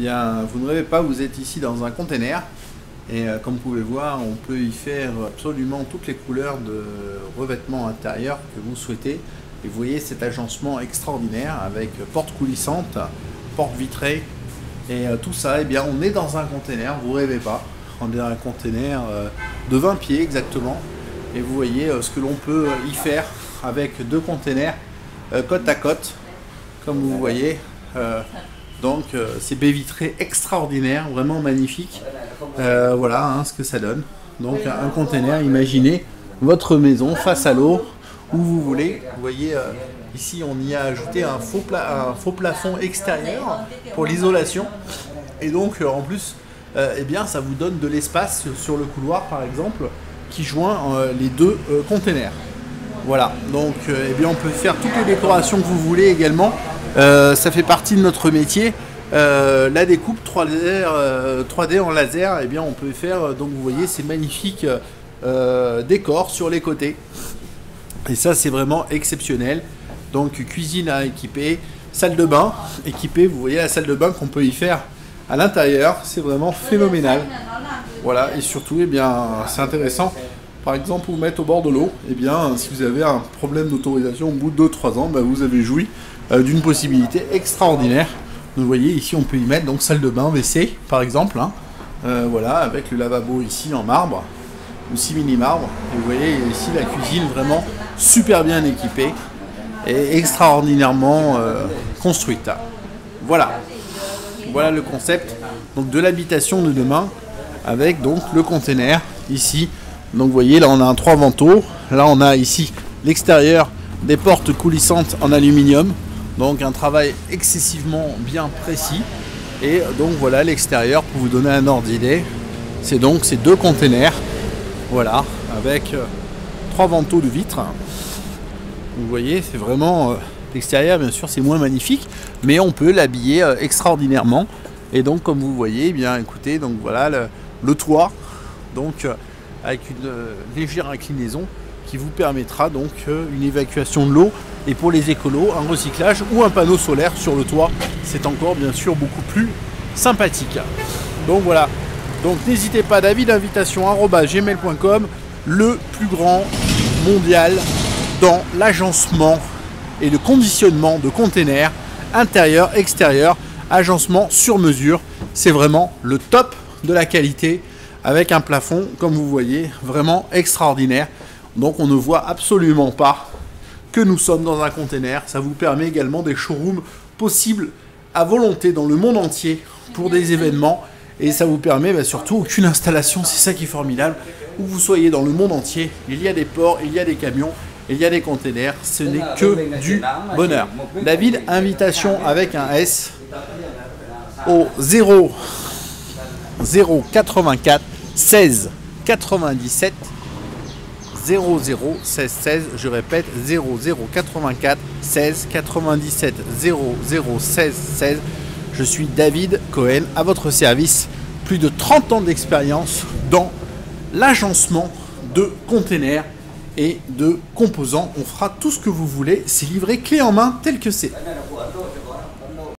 Bien, vous ne rêvez pas, vous êtes ici dans un container et comme vous pouvez voir, on peut y faire absolument toutes les couleurs de revêtement intérieur que vous souhaitez. Et vous voyez cet agencement extraordinaire avec porte coulissante, porte vitrée et tout ça, eh bien on est dans un container, vous rêvez pas, on est dans un container de 20 pieds exactement. Et vous voyez ce que l'on peut y faire avec deux containers côte à côte, comme vous voyez. Donc c'est baie vitrée extraordinaire, vraiment magnifique. Voilà hein, ce que ça donne. Donc un container, imaginez votre maison face à l'eau, où vous voulez. Vous voyez ici on y a ajouté un faux plafond extérieur pour l'isolation. Et donc en plus, eh bien, ça vous donne de l'espace sur le couloir par exemple, qui joint les deux containers. Voilà, donc eh bien, on peut faire toutes les décorations que vous voulez également. Ça fait partie de notre métier. La découpe 3D en laser, eh bien, on peut faire, donc vous voyez ces magnifiques décors sur les côtés. Et ça c'est vraiment exceptionnel. Donc cuisine à équiper, salle de bain équipée, vous voyez la salle de bain qu'on peut y faire à l'intérieur, c'est vraiment phénoménal. Voilà, et surtout, eh bien, c'est intéressant. Par exemple, vous mettre au bord de l'eau, eh bien, si vous avez un problème d'autorisation au bout de 2-3 ans, ben, vous avez joui d'une possibilité extraordinaire. Donc, vous voyez, ici, on peut y mettre donc salle de bain, WC, par exemple. Hein. Voilà, avec le lavabo ici en marbre, ou simili marbre. Et vous voyez ici la cuisine vraiment super bien équipée et extraordinairement construite. Voilà. Voilà le concept donc, de l'habitation de demain avec donc le container ici. Donc vous voyez là on a un 3 vantaux. Là on a ici l'extérieur des portes coulissantes en aluminium. Donc un travail excessivement bien précis. Et donc voilà l'extérieur pour vous donner un ordre d'idée. C'est donc ces deux containers. Voilà avec 3 vantaux de vitres. Vous voyez c'est vraiment... L'extérieur, bien sûr, c'est moins magnifique, mais on peut l'habiller extraordinairement. Et donc, comme vous voyez, eh bien, écoutez, donc voilà le toit, donc avec une légère inclinaison qui vous permettra donc une évacuation de l'eau. Et pour les écolos, un recyclage ou un panneau solaire sur le toit, c'est encore bien sûr beaucoup plus sympathique. Donc voilà. Donc n'hésitez pas, davidinvitation@gmail.com, le plus grand mondial dans l'agencement et le conditionnement de containers intérieur, extérieur, agencement sur mesure. C'est vraiment le top de la qualité avec un plafond, comme vous voyez, vraiment extraordinaire. Donc on ne voit absolument pas que nous sommes dans un container. Ça vous permet également des showrooms possibles à volonté dans le monde entier pour des événements. Et ça vous permet surtout aucune installation, c'est ça qui est formidable. Où vous soyez dans le monde entier, il y a des ports, il y a des camions. Il y a des containers, ce n'est que du bonheur. David, invitation avec un S au 0084 16 97 00 16 16. Je répète 0084 16 97 00 16 16. Je suis David Cohen à votre service. Plus de 30 ans d'expérience dans l'agencement de containers et de composants. On fera tout ce que vous voulez. C'est livré clé en main tel que c'est.